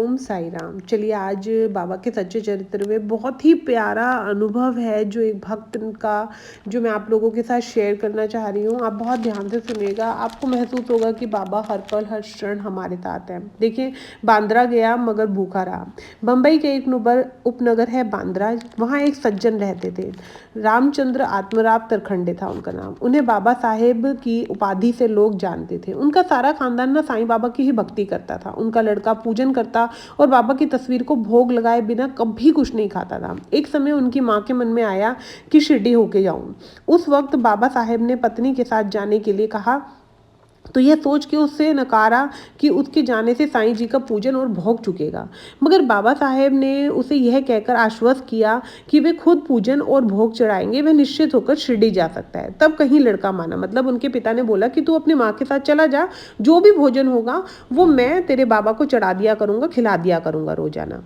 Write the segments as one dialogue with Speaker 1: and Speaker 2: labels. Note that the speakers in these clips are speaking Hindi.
Speaker 1: ओम साई राम। चलिए आज बाबा के सच्चे चरित्र में बहुत ही प्यारा अनुभव है जो एक भक्त का, जो मैं आप लोगों के साथ शेयर करना चाह रही हूँ। आप बहुत ध्यान से सुनिएगा, आपको महसूस होगा कि बाबा हर पल हर क्षण हमारे साथ हैं। देखिए, बांद्रा गया मगर भूखा रहा। बम्बई के एक उपनगर है बांद्रा, वहाँ एक सज्जन रहते थे। रामचंद्र आत्मराव तरखंडे था उनका नाम। उन्हें बाबा साहेब की उपाधि से लोग जानते थे। उनका सारा खानदान ना साईं बाबा की ही भक्ति करता था। उनका लड़का पूजन करता और बाबा की तस्वीर को भोग लगाए बिना कभी कुछ नहीं खाता था। एक समय उनकी माँ के मन में आया कि शिरडी होके जाऊं। उस वक्त बाबा साहेब ने पत्नी के साथ जाने के लिए कहा, तो यह सोच के उससे नकारा कि उसके जाने से साईं जी का पूजन और भोग चुकेगा। मगर बाबा साहेब ने उसे यह कहकर आश्वस्त किया कि वे खुद पूजन और भोग चढ़ाएंगे, वह निश्चित होकर शिरडी जा सकता है। तब कहीं लड़का माना, मतलब उनके पिता ने बोला कि तू अपनी माँ के साथ चला जा, जो भी भोजन होगा वो मैं तेरे बाबा को चढ़ा दिया करूँगा, खिला दिया करूँगा रोजाना।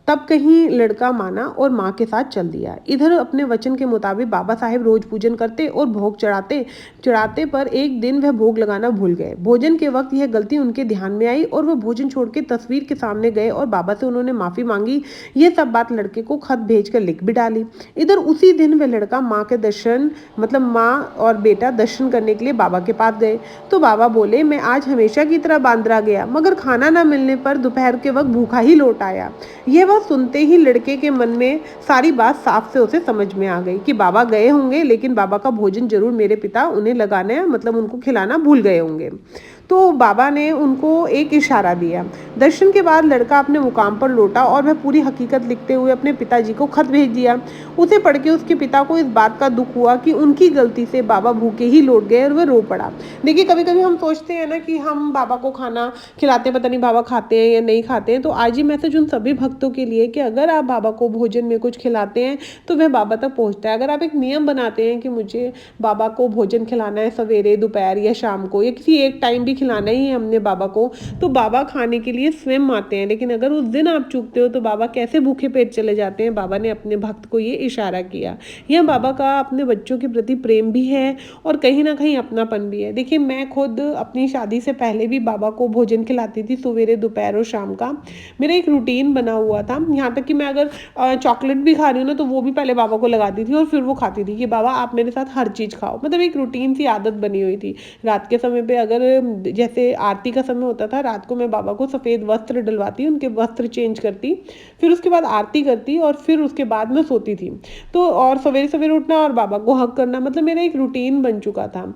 Speaker 1: तब कहीं लड़का माना और माँ के साथ चल दिया। इधर अपने वचन के मुताबिक बाबा साहेब रोज पूजन करते और भोग चढ़ाते चढ़ाते पर एक दिन वह भोग लगाना भूल गए। भोजन के वक्त यह गलती उनके ध्यान में आई और वह भोजन छोड़ के तस्वीर के सामने गए और बाबा से उन्होंने माफी मांगी। यह सब बात लड़के को खत भेजकर लिख भी डाली। इधर उसी दिन वह लड़का माँ के दर्शन, मतलब माँ और बेटा दर्शन करने के लिए बाबा के पास गए। तो बाबा बोले, मैं आज हमेशा की तरह बांद्रा गया, मगर खाना न मिलने पर दोपहर के वक्त भूखा ही लौट आया। यह बात सुनते ही लड़के के मन में सारी बात साफ से उसे समझ में आ गई कि बाबा गए होंगे, लेकिन बाबा का भोजन जरूर मेरे पिता उन्हें लगाने, मतलब उनको खिलाना भूल गए होंगे। तो बाबा ने उनको एक इशारा दिया। दर्शन के बाद लड़का अपने मुकाम पर लौटा और वह पूरी हकीकत लिखते हुए अपने पिताजी को खत भेज दिया। उसे पढ़ के उसके पिता को इस बात का दुख हुआ कि उनकी गलती से बाबा भूखे ही लौट गए और वह रो पड़ा। देखिए, कभी कभी हम सोचते हैं ना कि हम बाबा को खाना खिलाते हैं, पता नहीं बाबा खाते हैं या नहीं खाते हैं। तो आज ही मैसेज उन सभी भक्तों के लिए कि अगर आप बाबा को भोजन में कुछ खिलाते हैं तो वह बाबा तक पहुंचता है। अगर आप एक नियम बनाते हैं कि मुझे बाबा को भोजन खिलाना है सवेरे, दोपहर या शाम को, या किसी एक टाइम भी खिलाना ही है हमने बाबा को, तो बाबा खाने के लिए स्वयं आते हैं। लेकिन अगर उस दिन आप चूकते हो तो बाबा कैसे भूखे पेट चले जाते हैं। बाबा ने अपने भक्त को ये इशारा किया। यह बाबा का अपने बच्चों के प्रति प्रेम भी है और कहीं ना कहीं अपनापन भी है। देखिए, मैं खुद अपनी शादी से पहले भी बाबा को भोजन खिलाती थी, सवेरे, दोपहर और शाम का। मेरा एक रूटीन बना हुआ था, यहाँ तक कि मैं अगर चॉकलेट भी खा रही हूँ ना तो वो भी पहले बाबा को लगाती थी और फिर वो खाती थी कि बाबा आप मेरे साथ हर चीज़ खाओ। मतलब एक रूटीन सी आदत बनी हुई थी। रात के समय पे अगर जैसे आरती का समय होता था, रात को मैं बाबा को सफ़ेद वस्त्र डलवाती, उनके वस्त्र चेंज करती, फिर उसके बाद आरती करती और फिर उसके बाद मैं सोती थी। तो और सवेरे सवेरे उठना और बाबा को हक करना, मतलब मेरा एक रूटीन बन चुका था।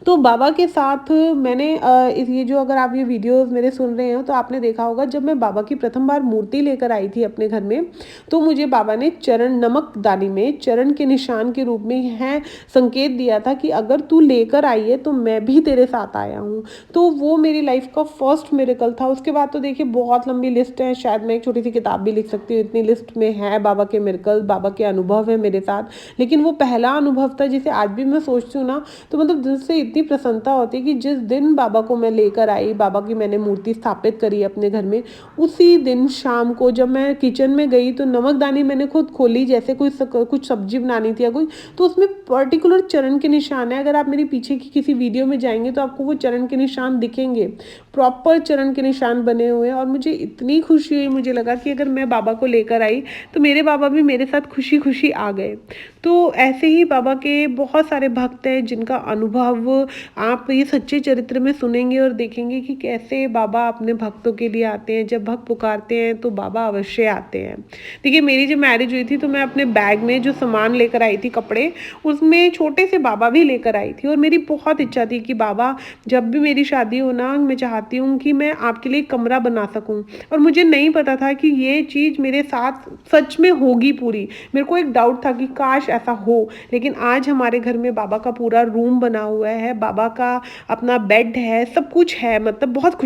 Speaker 1: तो बाबा के साथ मैंने ये जो, अगर आप ये वीडियोस मेरे सुन रहे हो तो आपने देखा होगा, जब मैं बाबा की प्रथम बार मूर्ति लेकर आई थी अपने घर में, तो मुझे बाबा ने चरण, नमक दानी में चरण के निशान के रूप में है संकेत दिया था कि अगर तू लेकर आई है तो मैं भी तेरे साथ आया हूँ। तो वो मेरी लाइफ का फर्स्ट मिरेकल था। उसके बाद तो देखिए बहुत लंबी लिस्ट है, शायद मैं एक छोटी सी किताब भी लिख सकती हूँ, इतनी लिस्ट में है बाबा के मिरेकल, बाबा के अनुभव है मेरे साथ। लेकिन वो पहला अनुभव था जिसे आज भी मैं सोचती हूँ ना तो मतलब दिल से इतनी प्रसन्नता होती है कि जिस दिन बाबा को मैं लेकर आई, बाबा की मैंने मूर्ति स्थापित करी अपने घर में, उसी दिन शाम को जब मैं किचन में गई तो नमकदानी मैंने खुद खोली, जैसे कुछ सब्जी बनानी थी या कोई, तो उसमें पर्टिकुलर चरण के निशान है। अगर आप मेरी पीछे की किसी वीडियो में जाएंगे तो आपको वो चरण के निशान दिखेंगे, प्रॉपर चरण के निशान बने हुए हैं। और मुझे इतनी खुशी हुई, मुझे लगा कि अगर मैं बाबा को लेकर आई तो मेरे बाबा भी मेरे साथ खुशी खुशी आ गए। तो ऐसे ही बाबा के बहुत सारे भक्त हैं जिनका अनुभव आप ये सच्चे चरित्र में सुनेंगे और देखेंगे कि कैसे बाबा अपने भक्तों के लिए आते हैं। जब भक्त पुकारते हैं तो बाबा अवश्य आते हैं। देखिए, मेरी जब मैरिज हुई थी तो मैं अपने बैग में जो सामान लेकर आई थी, कपड़े, उसमें छोटे से बाबा भी लेकर आई थी। और मेरी बहुत इच्छा थी कि बाबा जब भी मेरी शादी हो ना, मैं चाहती हूँ कि मैं आपके लिए कमरा बना सकूँ। और मुझे नहीं पता था कि ये चीज़ मेरे साथ सच में होगी पूरी। मेरे को एक डाउट था कि काश ऐसा हो। लेकिन आज हमारे घर में बाबा का पूरा रूम बना हुआ है, बाबा का अपना बेड है, सब कुछ है। मतलब बहुत खुश